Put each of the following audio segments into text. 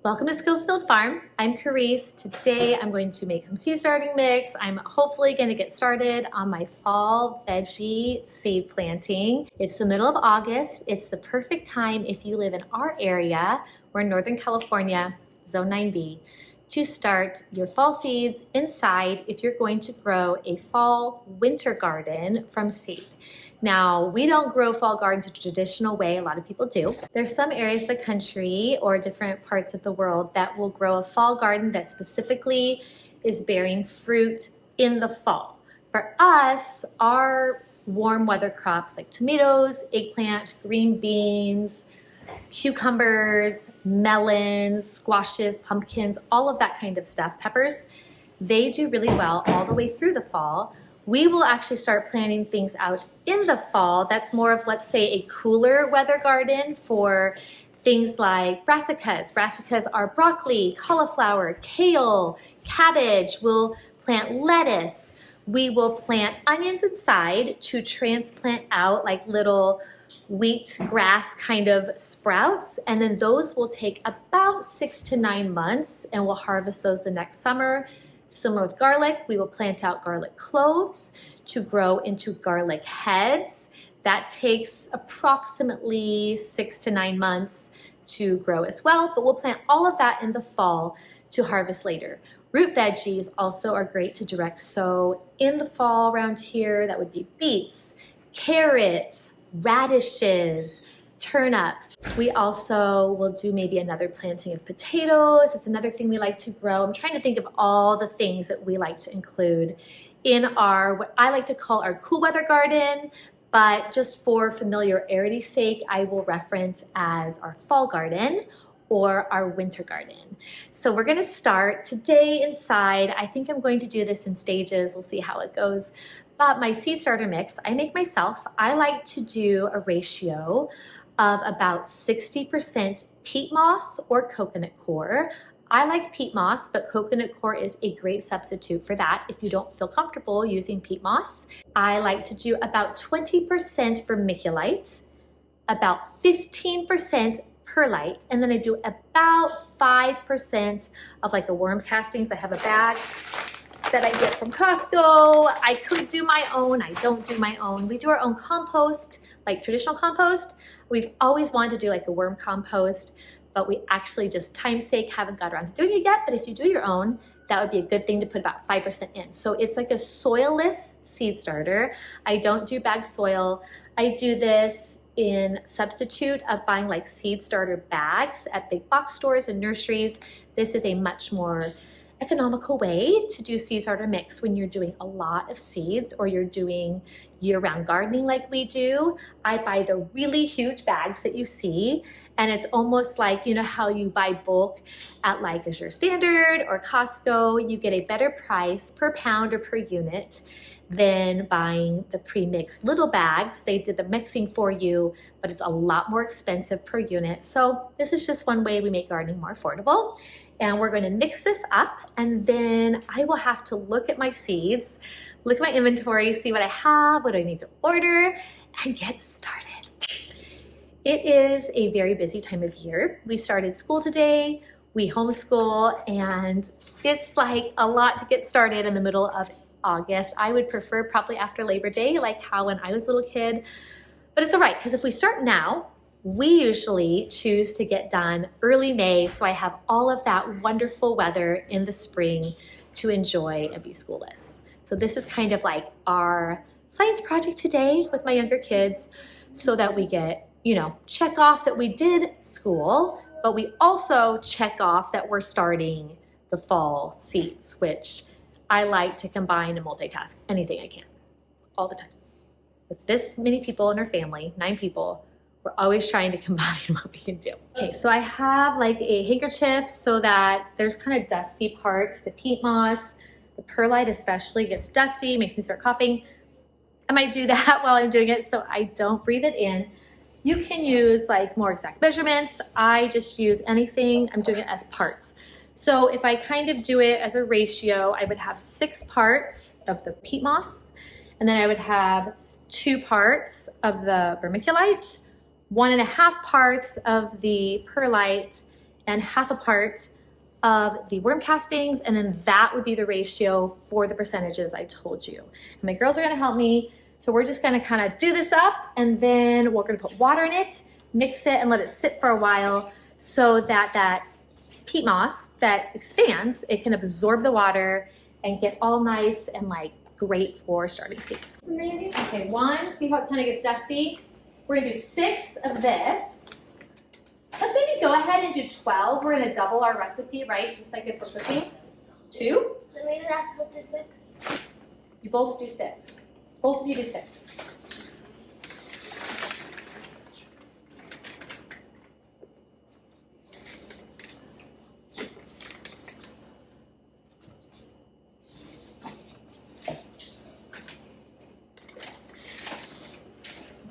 Welcome to Scofield Farm. I'm Carice. Today I'm going to make some seed starting mix. I'm hopefully going to get started on my fall veggie seed planting. It's the middle of August. It's the perfect time if you live in our area. We're in Northern California, Zone 9B, to start your fall seeds inside if you're going to grow a fall winter garden from seed. Now, we don't grow fall gardens the traditional way, a lot of people do. There's some areas of the country or different parts of the world that will grow a fall garden that specifically is bearing fruit in the fall. For us, our warm weather crops like tomatoes, eggplant, green beans, cucumbers, melons, squashes, pumpkins, all of that kind of stuff, peppers, they do really well all the way through the fall. We will actually start planting things out in the fall. That's more of, let's say, a cooler weather garden for things like brassicas. Brassicas are broccoli, cauliflower, kale, cabbage. We'll plant lettuce. We will plant onions inside to transplant out like little wheat grass kind of sprouts, and then those will take about 6 to 9 months, and we'll harvest those the next summer. Similar with garlic, we will plant out garlic cloves to grow into garlic heads. That takes approximately 6 to 9 months to grow as well, but we'll plant all of that in the fall to harvest later. Root veggies also are great to direct sow in the fall around here. That would be beets, carrots, radishes, turnips. We also will do maybe another planting of potatoes. It's another thing we like to grow. I'm trying to think of all the things that we like to include in our, what I like to call our cool weather garden, but just for familiarity's sake, I will reference as our fall garden or our winter garden. So we're gonna start today inside. I think I'm going to do this in stages. We'll see how it goes. But my seed starter mix, I make myself. I like to do a ratio of about 60% peat moss or coconut coir. I like peat moss, but coconut coir is a great substitute for that if you don't feel comfortable using peat moss. I like to do about 20% vermiculite, about 15% perlite, and then I do about 5% of like a worm castings. I have a bag that I get from Costco. I could do my own, I don't do my own. We do our own compost, like traditional compost. We've always wanted to do like a worm compost, but we actually just time's sake haven't got around to doing it yet. But if you do your own, that would be a good thing to put about 5% in. So it's like a soilless seed starter. I don't do bag soil. I do this in substitute of buying like seed starter bags at big box stores and nurseries. This is a much more economical way to do seed starter mix when you're doing a lot of seeds or you're doing year-round gardening like we do. I buy the really huge bags that you see, and it's almost like, you know how you buy bulk at like Azure Standard or Costco. You get a better price per pound or per unit than buying the pre-mixed little bags. They did the mixing for you, but it's a lot more expensive per unit. So this is just one way we make gardening more affordable. And we're going to mix this up, and then I will have to look at my seeds, look at my inventory, see what I have, what I need to order, and get started. It is a very busy time of year. We started school today, we homeschool, and it's like a lot to get started in the middle of August. I would prefer probably after Labor Day, like how when I was a little kid, but it's all right, because if we start now, we usually choose to get done early May, so I have all of that wonderful weather in the spring to enjoy and be schoolless. So this is kind of like our science project today with my younger kids, so that we get, you know, check off that we did school, but we also check off that we're starting the fall seeds, which I like to combine and multitask anything I can, all the time. With this many people in our family, 9 people, we're always trying to combine what we can do. Okay, so I have like a handkerchief so that there's kind of dusty parts. The peat moss, the perlite especially gets dusty, makes me start coughing. I might do that while I'm doing it so I don't breathe it in. You can use like more exact measurements. I just use anything. I'm doing it as parts. So if I kind of do it as a ratio, I would have 6 parts of the peat moss, and then I would have 2 parts of the vermiculite, 1.5 parts of the perlite, and half a part of the worm castings, and then that would be the ratio for the percentages I told you. And my girls are gonna help me, so we're just gonna kind of do this up, and then we're gonna put water in it, mix it, and let it sit for a while so that that peat moss that expands, it can absorb the water and get all nice and like great for starting seeds. Okay, 1, see how it kind of gets dusty? We're gonna do 6 of this. Let's maybe go ahead and do 12. We're gonna double our recipe, right? Just like if we're cooking. 2. So we have to put to 6. You both do 6. Both of you do 6.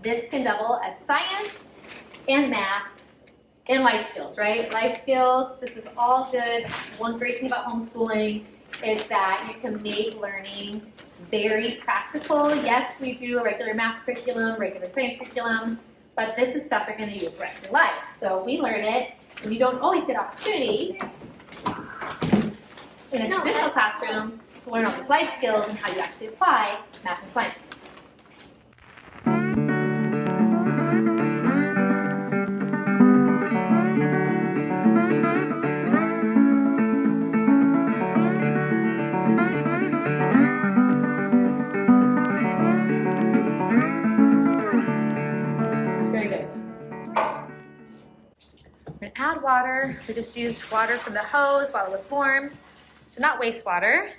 This can double as science and math and life skills, right? Life skills, this is all good. One great thing about homeschooling is that you can make learning very practical. Yes, we do a regular math curriculum, regular science curriculum, but this is stuff you're gonna use the rest of your life. So we learn it, and you don't always get opportunity in a traditional classroom to learn all these life skills and how you actually apply math and science. Add water. We just used water from the hose while it was warm, so not waste water.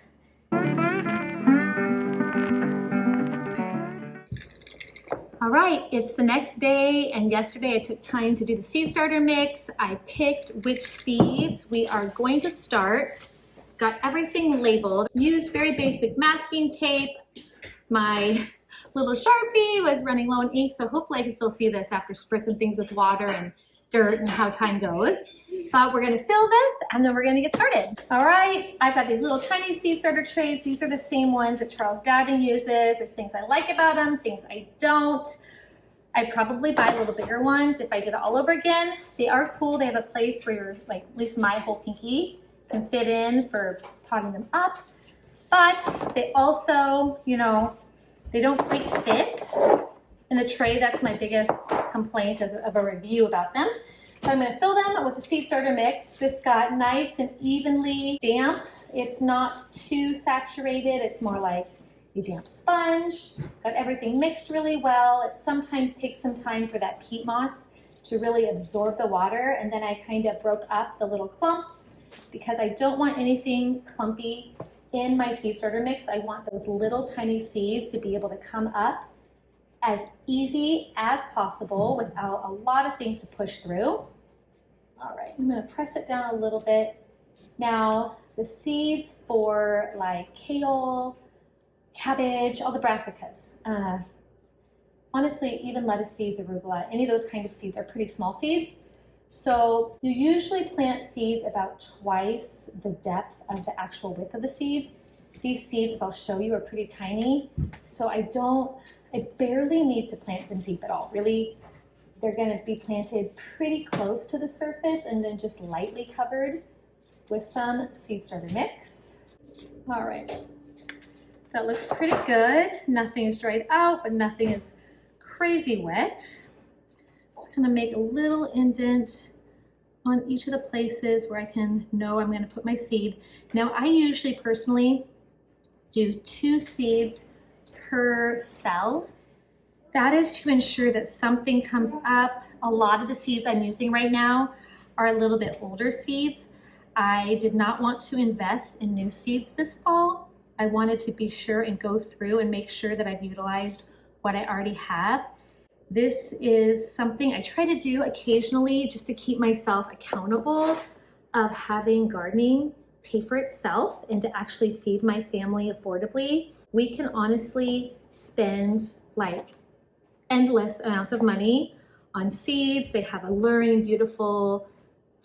All right, it's the next day, and yesterday I took time to do the seed starter mix. I picked which seeds we are going to start. Got everything labeled. Used very basic masking tape. My little Sharpie was running low on ink, so hopefully I can still see this after spritzing things with water and dirt and how time goes. But we're gonna fill this and then we're gonna get started. All right, I've got these little tiny seed starter trays. These are the same ones that Charles Dowden uses. There's things I like about them, things I don't. I'd probably buy little bigger ones if I did it all over again. They are cool. They have a place where you're, like, at least my whole pinky can fit in for potting them up. But they also, you know, they don't quite fit in the tray. That's my biggest complaint of a review about them. So I'm gonna fill them with the seed starter mix. This got nice and evenly damp. It's not too saturated. It's more like a damp sponge. Got everything mixed really well. It sometimes takes some time for that peat moss to really absorb the water, and then I kind of broke up the little clumps because I don't want anything clumpy in my seed starter mix. I want those little tiny seeds to be able to come up as easy as possible without a lot of things to push through. All right, I'm gonna press it down a little bit. Now, the seeds for like kale, cabbage, all the brassicas. Honestly, even lettuce seeds, arugula, any of those kind of seeds are pretty small seeds. So you usually plant seeds about twice the depth of the actual width of the seed. These seeds, as I'll show you, are pretty tiny. So I barely need to plant them deep at all. Really, they're gonna be planted pretty close to the surface and then just lightly covered with some seed starter mix. All right, that looks pretty good. Nothing is dried out, but nothing is crazy wet. Just gonna make a little indent on each of the places where I can know I'm gonna put my seed. Now, I usually personally do 2 seeds per cell. That is to ensure that something comes up. A lot of the seeds I'm using right now are a little bit older seeds. I did not want to invest in new seeds this fall. I wanted to be sure and go through and make sure that I've utilized what I already have. This is something I try to do occasionally just to keep myself accountable of having gardening pay for itself and to actually feed my family affordably. We can honestly spend like endless amounts of money on seeds. They have alluring, beautiful,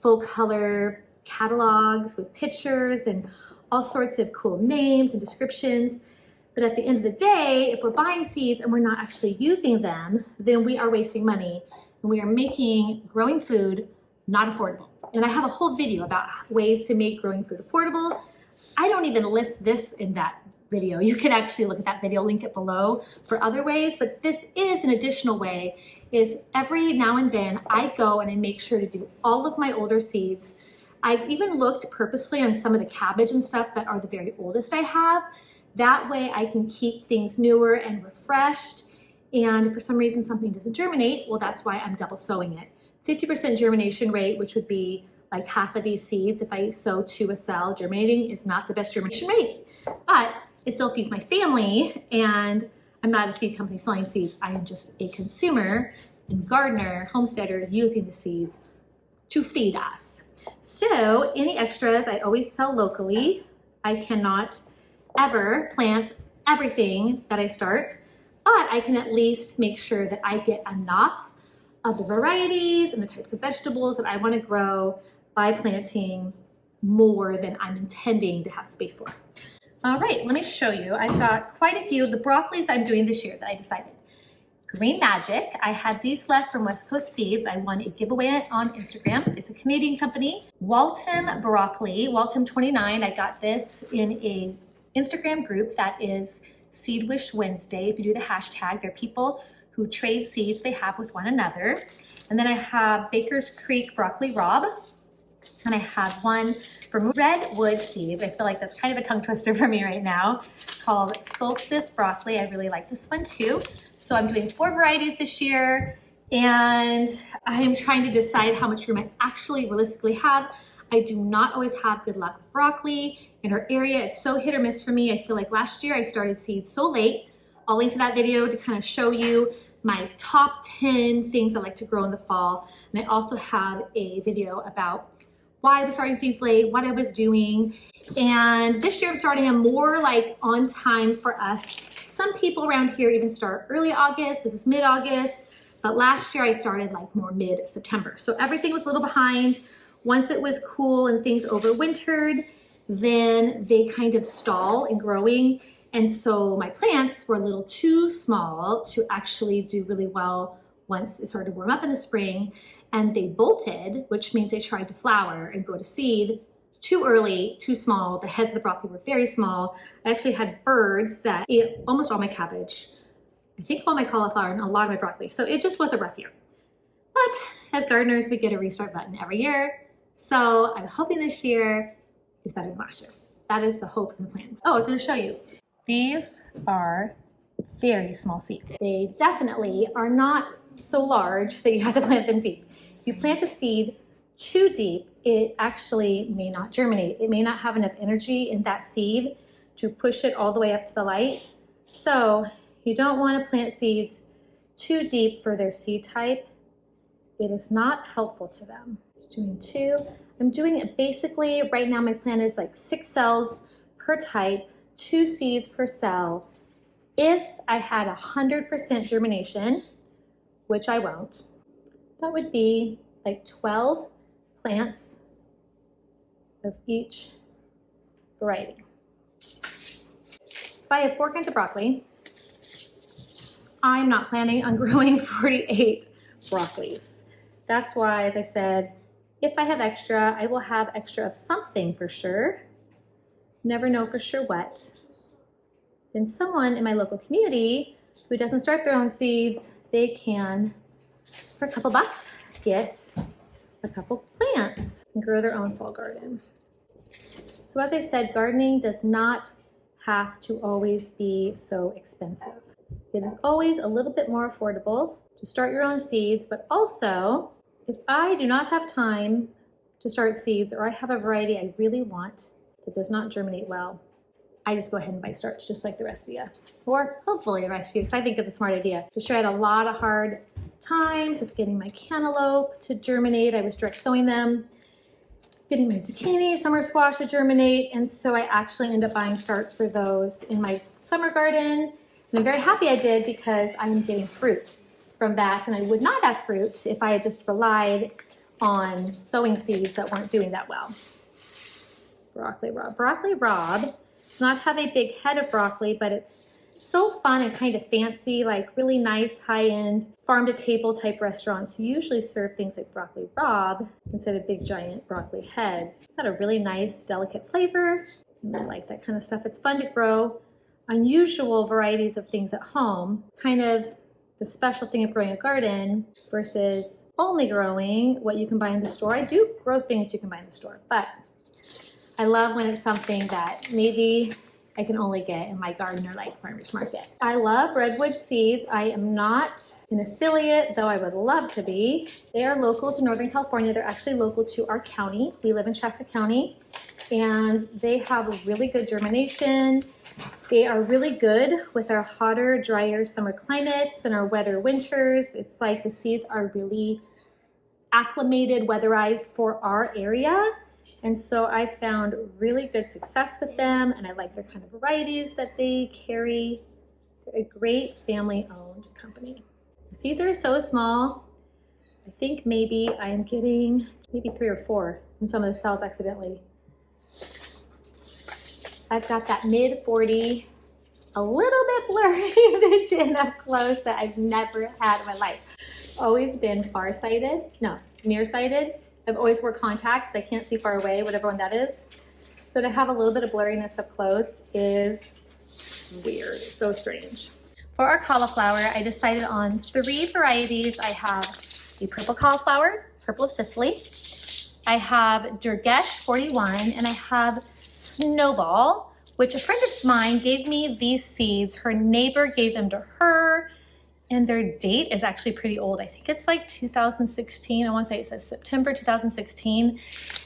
full color catalogs with pictures and all sorts of cool names and descriptions. But at the end of the day, if we're buying seeds and we're not actually using them, then we are wasting money and we are making growing food not affordable. And I have a whole video about ways to make growing food affordable. I don't even list this in that video. You can actually look at that video, link it below for other ways, but this is an additional way. Is every now and then I go and I make sure to do all of my older seeds. I've even looked purposely on some of the cabbage and stuff that are the very oldest I have. That way I can keep things newer and refreshed. And if for some reason something doesn't germinate, well, that's why I'm double sowing it. 50% germination rate, which would be like half of these seeds. If I sow 2 a cell, germinating is not the best germination rate, but it still feeds my family. And I'm not a seed company selling seeds. I am just a consumer and gardener, homesteader using the seeds to feed us. So any extras I always sell locally. I cannot ever plant everything that I start, but I can at least make sure that I get enough of the varieties and the types of vegetables that I want to grow by planting more than I'm intending to have space for. All right, let me show you. I've got quite a few of the broccolis I'm doing this year that I decided. Green Magic, I had these left from West Coast Seeds. I won a giveaway on Instagram. It's a Canadian company. Waltham Broccoli, Waltham 29, I got this in a Instagram group that is Seed Wish Wednesday. If you do the hashtag, there are people who trade seeds they have with one another. And then I have Baker's Creek Broccoli Rob. And I have one from Redwood Seeds. I feel like that's kind of a tongue twister for me right now, called Solstice Broccoli. I really like this one too. So I'm doing 4 varieties this year, and I am trying to decide how much room I actually realistically have. I do not always have good luck with broccoli in our area. It's so hit or miss for me. I feel like last year I started seeds so late. I'll link to that video to kind of show you my top 10 things I like to grow in the fall. And I also have a video about why I was starting seeds late, what I was doing. And this year I'm starting them more like on time for us. Some people around here even start early August. This is mid-August. But last year I started like more mid-September. So everything was a little behind. Once it was cool and things overwintered, then they kind of stall in growing. And so my plants were a little too small to actually do really well once it started to warm up in the spring. And they bolted, which means they tried to flower and go to seed too early, too small. The heads of the broccoli were very small. I actually had birds that ate almost all my cabbage, I think all my cauliflower and a lot of my broccoli. So it just was a rough year. But as gardeners, we get a restart button every year. So I'm hoping this year is better than last year. That is the hope and the plan. Oh, I was going to show you. These are very small seeds. They definitely are not so large that you have to plant them deep. If you plant a seed too deep, it actually may not germinate. It may not have enough energy in that seed to push it all the way up to the light. So you don't want to plant seeds too deep for their seed type. It is not helpful to them. Just doing 2. I'm doing it basically, right now my plan is like 6 cells per type, 2 seeds per cell. If I had 100% germination, which I won't, that would be like 12 plants of each variety. If I have 4 kinds of broccoli, I'm not planning on growing 48 broccolis. That's why, as I said, if I have extra, I will have extra of something for sure. Never know for sure what. Then someone in my local community who doesn't start their own seeds, they can, for a couple bucks, get a couple plants and grow their own fall garden. So as I said, gardening does not have to always be so expensive. It is always a little bit more affordable to start your own seeds, but also if I do not have time to start seeds, or I have a variety I really want that does not germinate well, I just go ahead and buy starts just like the rest of you, or hopefully the rest of you, because I think it's a smart idea. To show I had a lot of hard times with getting my cantaloupe to germinate. I was direct sowing them, getting my zucchini, summer squash to germinate, and so I actually ended up buying starts for those in my summer garden. And I'm very happy I did because I'm getting fruit from that, and I would not have fruit if I had just relied on sowing seeds that weren't doing that well. Broccoli Rob. Broccoli Rob does not have a big head of broccoli, but it's so fun and kind of fancy, like really nice high-end farm-to-table type restaurants who usually serve things like broccoli rabe instead of big giant broccoli heads. Got a really nice delicate flavor, and I like that kind of stuff. It's fun to grow unusual varieties of things at home, kind of the special thing of growing a garden versus only growing what you can buy in the store. I do grow things you can buy in the store, but I love when it's something that maybe I can only get in my garden or like farmer's market. I love redwood seeds. I am not an affiliate, though I would love to be. They are local to Northern California. They're actually local to our county. We live in Shasta County, and they have a really good germination. They are really good with our hotter, drier summer climates and our wetter winters. It's like the seeds are really acclimated, weatherized for our area. And so I found really good success with them, and I like their kind of varieties that they carry. They're a great family-owned company. The seeds are so small. I think maybe I am getting maybe 3 or 4 in some of the cells accidentally. I've got that mid 40, a little bit blurry vision up close that I've never had in my life. Always been farsighted, no, nearsighted. I've always wore contacts. I can't see far away, whatever one that is. So to have a little bit of blurriness up close is weird, so strange. For our cauliflower, I decided on 3 varieties. I have a purple cauliflower, purple of Sicily. I have Durgesh 41, and I have Snowball, which a friend of mine gave me these seeds. Her neighbor gave them to her, and their date is actually pretty old. I think it's like 2016. I want to say it says September 2016.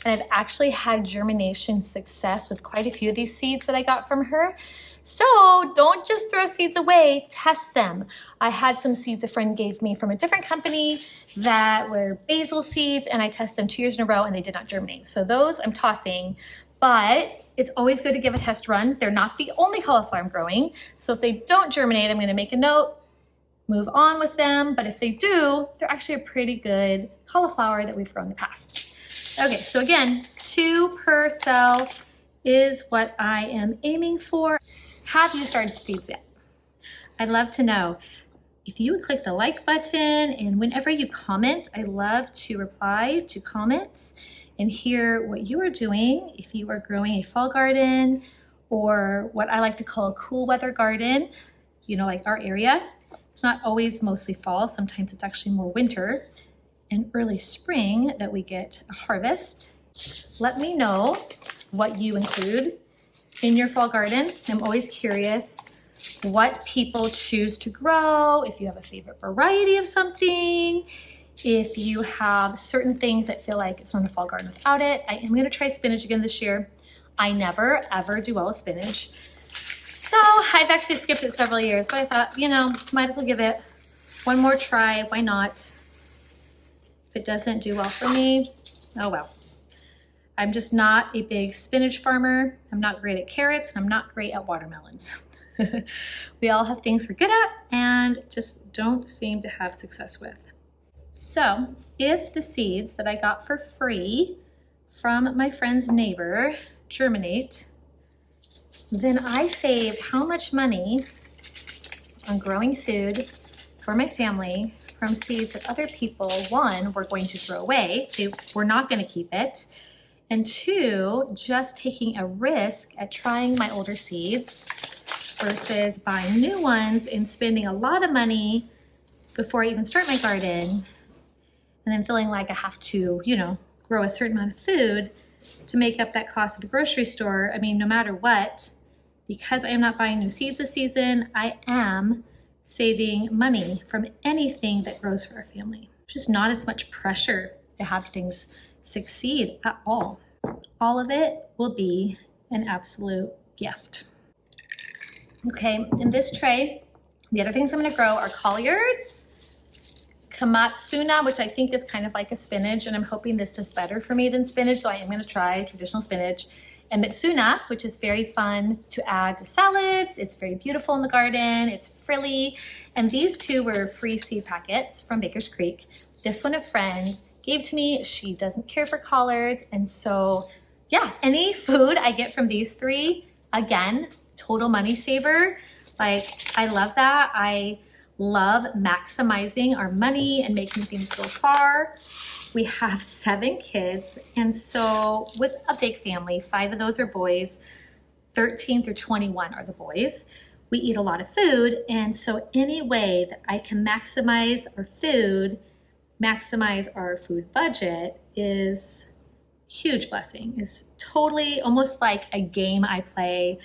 And I've actually had germination success with quite a few of these seeds that I got from her. So don't just throw seeds away, test them. I had some seeds a friend gave me from a different company that were basil seeds, and I tested them 2 years in a row and they did not germinate. So those I'm tossing, but it's always good to give a test run. They're not the only cauliflower I'm growing. So if they don't germinate, I'm gonna make a note, move on with them, but if they do, they're actually a pretty good cauliflower that we've grown in the past. Okay, so again, 2 per cell is what I am aiming for. Have you started seeds yet? I'd love to know. If you would click the like button, and whenever you comment, I love to reply to comments and hear what you are doing. If you are growing a fall garden or what I like to call a cool weather garden, you know, like our area. It's not always mostly fall. Sometimes it's actually more winter and early spring that we get a harvest. Let me know what you include in your fall garden. I'm always curious what people choose to grow, if you have a favorite variety of something, if you have certain things that feel like it's not a fall garden without it. I am going to try spinach again this year. I never ever do well with spinach. So I've actually skipped it several years, but I thought, you know, might as well give it one more try. Why not? If it doesn't do well for me, oh well. I'm just not a big spinach farmer. I'm not great at carrots, and I'm not great at watermelons. We all have things we're good at and just don't seem to have success with. So if the seeds that I got for free from my friend's neighbor germinate, then I saved how much money on growing food for my family from seeds that other people, 1, were going to throw away. They were not going to keep it. And 2, just taking a risk at trying my older seeds versus buying new ones and spending a lot of money before I even start my garden, and then feeling like I have to, you know, grow a certain amount of food to make up that cost at the grocery store. I mean, no matter what, because I am not buying new seeds this season, I am saving money from anything that grows for our family. Just not as much pressure to have things succeed at all. All of it will be an absolute gift. Okay, in this tray, the other things I'm going to grow are collards, kamatsuna, which I think is kind of like a spinach, and I'm hoping this does better for me than spinach, so I am going to try traditional spinach, and mitsuna, which is very fun to add to salads. It's very beautiful in the garden. It's frilly, and these 2 were free seed packets from Baker's Creek. This one a friend gave to me. She doesn't care for collards, and so yeah, any food I get from these 3, again, total money saver. Like, I love that. I love maximizing our money and making things go far. We have 7 kids, and so with a big family, 5 of those are boys, 13 through 21 are the boys. We eat a lot of food, and so any way that I can maximize our food budget is a huge blessing. It's totally almost like a game I play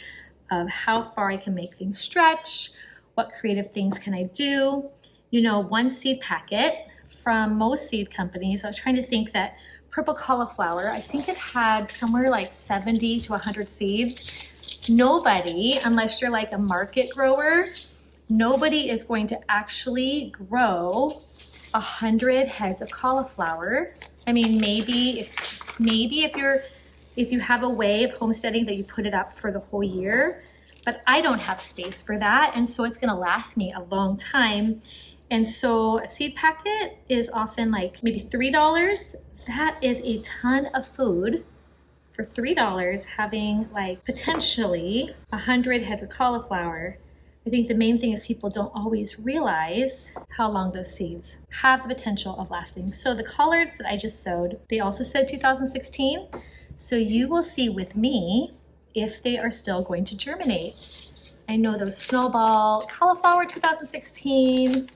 of how far I can make things stretch, what creative things can I do. You know, 1 seed packet from most seed companies, I was trying to think that purple cauliflower, I think it had somewhere like 70 to 100 seeds. Nobody, unless you're like a market grower, nobody is going to actually grow 100 heads of cauliflower. I mean, maybe if you have a way of homesteading that you put it up for the whole year, but I don't have space for that, and so it's gonna last me a long time. And so a seed packet is often like maybe $3. That is a ton of food for $3, having like potentially 100 heads of cauliflower. I think the main thing is people don't always realize how long those seeds have the potential of lasting. So the collards that I just sowed, they also said 2016. So you will see with me if they are still going to germinate. I know those snowball cauliflower 2016,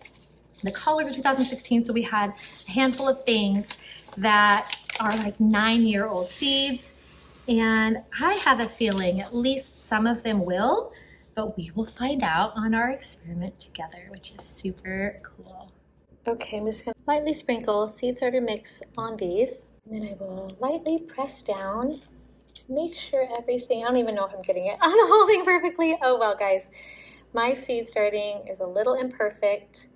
the collard of 2016. So we had a handful of things that are like 9-year-old seeds. And I have a feeling at least some of them will, but we will find out on our experiment together, which is super cool. Okay, I'm just gonna lightly sprinkle seed starter mix on these, and then I will lightly press down to make sure everything, I don't even know if I'm getting it on the whole thing perfectly. Oh well, guys, my seed starting is a little imperfect,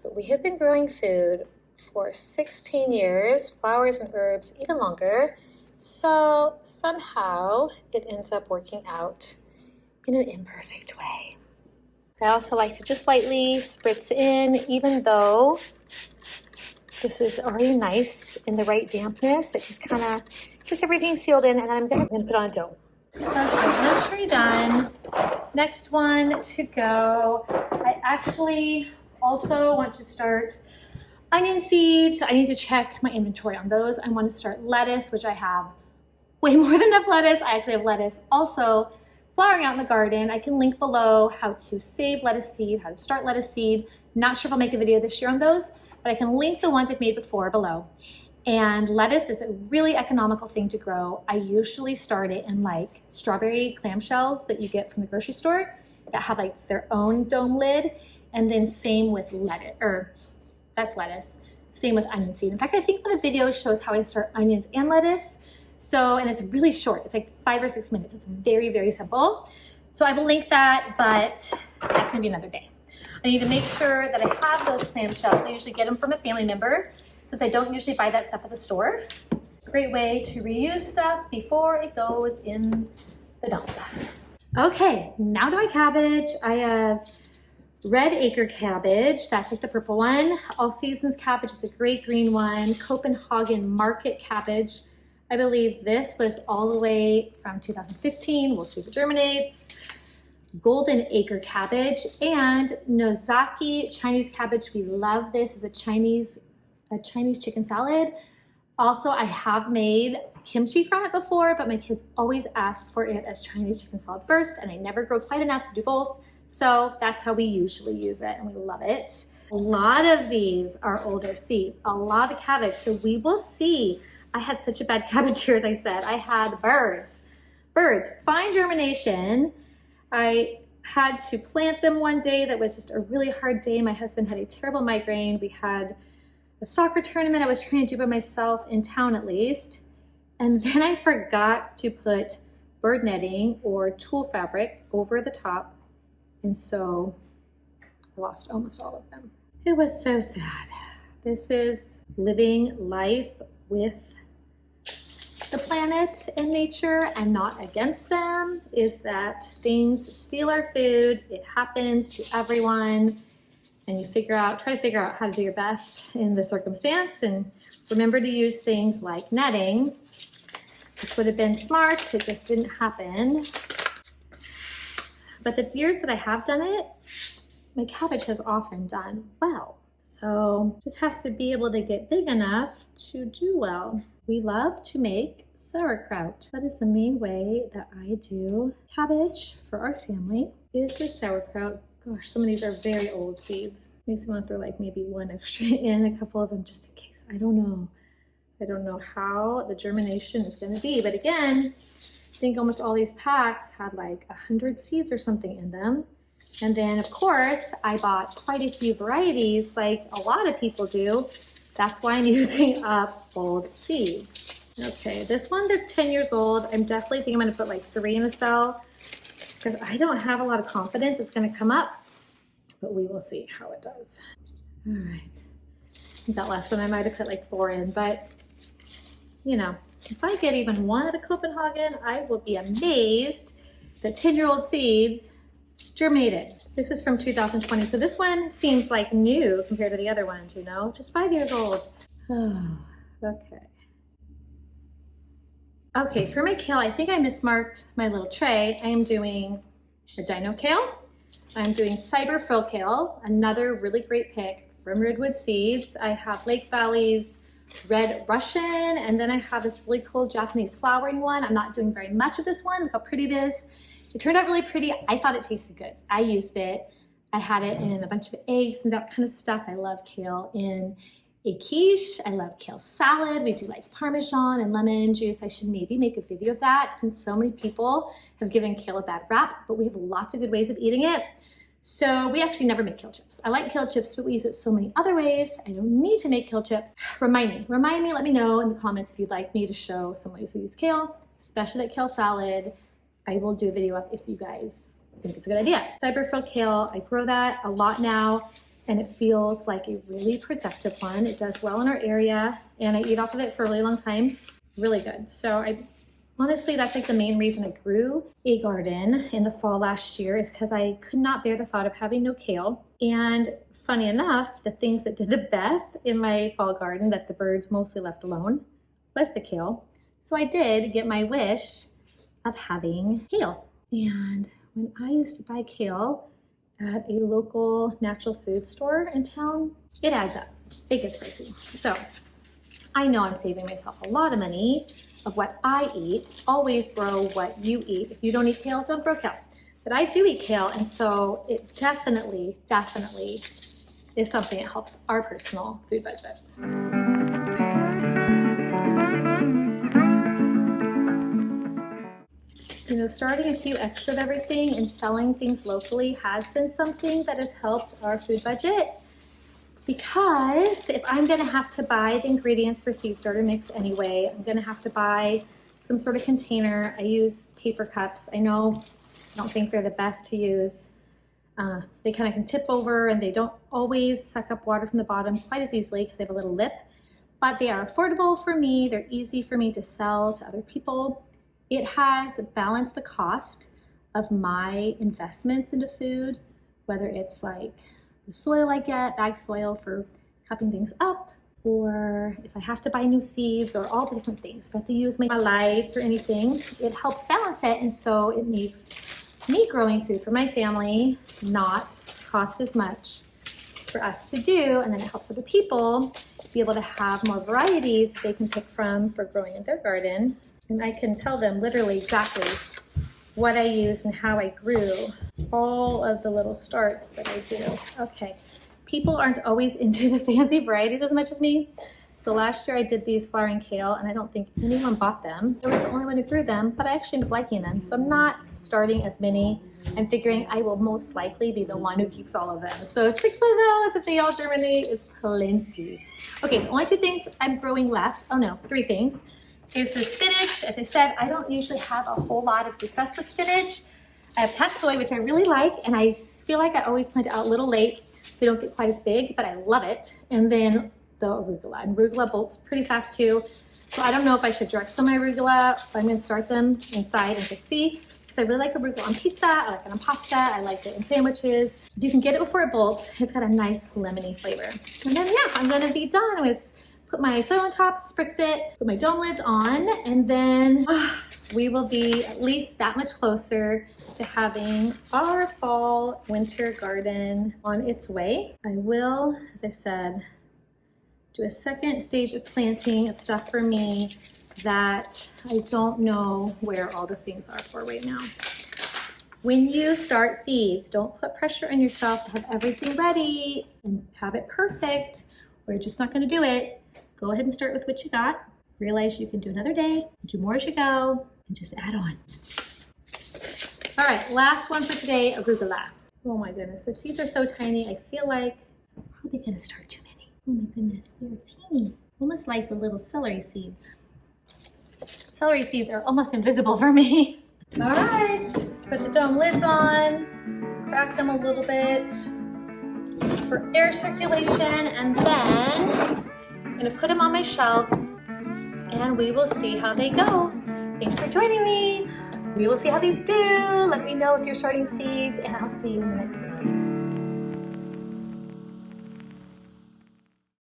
but we have been growing food for 16 years, flowers and herbs even longer. So somehow it ends up working out in an imperfect way. I also like to just lightly spritz in, even though this is already nice in the right dampness. It just kind of gets everything sealed in, and then I'm gonna put on a dough. Okay, nursery done. Next one to go. I actually also want to start onion seeds. I need to check my inventory on those. I want to start lettuce, which I have way more than enough lettuce. I actually have lettuce also flowering out in the garden. I can link below how to save lettuce seed, how to start lettuce seed. Not sure if I'll make a video this year on those, but I can link the ones I've made before below. And lettuce is a really economical thing to grow. I usually start it in like strawberry clamshells that you get from the grocery store that have like their own dome lid. And then same with lettuce, or that's lettuce. Same with onion seed. In fact, I think one of the videos shows how I start onions and lettuce. So, and it's really short. It's like 5 or 6 minutes. It's very, very simple. So I will link that, but that's gonna be another day. I need to make sure that I have those clamshells. I usually get them from a family member since I don't usually buy that stuff at the store. Great way to reuse stuff before it goes in the dump. Okay, now to my cabbage. I have red acre cabbage, that's like the purple one. All Seasons cabbage is a great green one. Copenhagen market cabbage. I believe this was all the way from 2015. We'll see if it germinates. Golden acre cabbage and Nozaki Chinese cabbage. We love this as a Chinese chicken salad. Also, I have made kimchi from it before, but my kids always ask for it as Chinese chicken salad first, and I never grow quite enough to do both. So that's how we usually use it, and we love it. A lot of these are older seeds, a lot of cabbage. So we will see. I had such a bad cabbage year, as I said. I had birds, fine germination. I had to plant them one day. That was just a really hard day. My husband had a terrible migraine. We had a soccer tournament I was trying to do by myself in town at least. And then I forgot to put bird netting or tulle fabric over the top. And so I lost almost all of them. It was so sad. This is living life with the planet and nature and not against them, is that things steal our food. It happens to everyone. And you try to figure out how to do your best in the circumstance, and remember to use things like netting, which would have been smart. It just didn't happen. But the years that I have done it, my cabbage has often done well. So just has to be able to get big enough to do well. We love to make sauerkraut. That is the main way that I do cabbage for our family, is the sauerkraut. Gosh, some of these are very old seeds. Makes me want to throw like maybe one extra in, a couple of them just in case. I don't know. I don't know how the germination is going to be. But again, I think almost all these packs had like 100 seeds or something in them. And then of course, I bought quite a few varieties like a lot of people do. That's why I'm using up old seeds. Okay, this one that's 10 years old, I'm definitely thinking I'm gonna put like 3 in a cell because I don't have a lot of confidence it's gonna come up, but we will see how it does. All right, that last one I might have put like 4 in, but you know, if I get even one at a Copenhagen, I will be amazed that 10-year-old seeds germinated. This is from 2020, so this one seems like new compared to the other ones, you know, just 5 years old. Okay. Okay, for my kale, I think I mismarked my little tray. I am doing a dino kale. I'm doing cyberfrill kale, another really great pick from Redwood Seeds. I have Lake Valley's Red Russian, and then I have this really cool Japanese flowering one. I'm not doing very much of this one. Look how pretty it is. It turned out really pretty. I thought it tasted good. I used it. I had it in a bunch of eggs and that kind of stuff. I love kale in a quiche. I love kale salad. We do like Parmesan and lemon juice. I should maybe make a video of that since so many people have given kale a bad rap, but we have lots of good ways of eating it. So we actually never make kale chips. I like kale chips, but we use it so many other ways. I don't need to make kale chips. Remind me, let me know in the comments if you'd like me to show some ways we use kale, especially like kale salad. I will do a video up if you guys think it's a good idea. Cyberfrill kale, I grow that a lot now, and it feels like a really productive one. It does well in our area, and I eat off of it for a really long time. Really good. So honestly, that's like the main reason I grew a garden in the fall last year, is because I could not bear the thought of having no kale. And funny enough, the things that did the best in my fall garden that the birds mostly left alone was the kale. So I did get my wish of having kale. And when I used to buy kale at a local natural food store in town, it adds up. It gets pricey. So I know I'm saving myself a lot of money of what I eat. Always grow what you eat. If you don't eat kale, don't grow kale. But I do eat kale, and so it definitely is something that helps our personal food budget. You know, starting a few extra of everything and selling things locally has been something that has helped our food budget, because if I'm gonna have to buy the ingredients for seed starter mix anyway, I'm gonna have to buy some sort of container. I use paper cups. I know I don't think they're the best to use. They kind of can tip over, and they don't always suck up water from the bottom quite as easily because they have a little lip, but they are affordable for me. They're easy for me to sell to other people. It has balanced the cost of my investments into food, whether it's like the soil I get, bag soil for cupping things up, or if I have to buy new seeds, or all the different things. If I have to use my lights or anything, it helps balance it. And so it makes me growing food for my family not cost as much for us to do. And then it helps other people be able to have more varieties they can pick from for growing in their garden. And I can tell them literally exactly what I used and how I grew all of the little starts that I do. Okay, people aren't always into the fancy varieties as much as me. So last year I did these flowering kale, and I don't think anyone bought them. I was the only one who grew them, but I actually ended up liking them. So I'm not starting as many. I'm figuring I will most likely be the one who keeps all of them. So 6 of those, if they all germinate, is plenty. Okay, the only 2 things I'm growing left, 3 things, is the spinach. As I said, I don't usually have a whole lot of success with spinach. I have tatsoi, which I really like, and I feel like I always plant it out a little late. They don't get quite as big, but I love it. And then the arugula, and arugula bolts pretty fast too. So I don't know if I should direct some of my arugula, but I'm gonna start them inside and just see. Because I really like arugula on pizza, I like it on pasta, I like it in sandwiches. If you can get it before it bolts, it's got a nice lemony flavor. And then yeah, I'm gonna be done with put my soil on top, spritz it, put my dome lids on, and then we will be at least that much closer to having our fall winter garden on its way. I will, as I said, do a second stage of planting of stuff for me that I don't know where all the things are for right now. When you start seeds, don't put pressure on yourself to have everything ready and have it perfect, or you're just not gonna do it. Go ahead and start with what you got. Realize you can do another day, do more as you go, and just add on. All right, last one for today, arugula. Oh my goodness, the seeds are so tiny. I feel like I'm probably gonna start too many. Oh my goodness, they're teeny. Almost like the little celery seeds. Celery seeds are almost invisible for me. All right, put the dome lids on, crack them a little bit for air circulation, and then I'm gonna put them on my shelves and we will see how they go. Thanks for joining me. We will see how these do. Let me know if you're starting seeds, and I'll see you in the next video.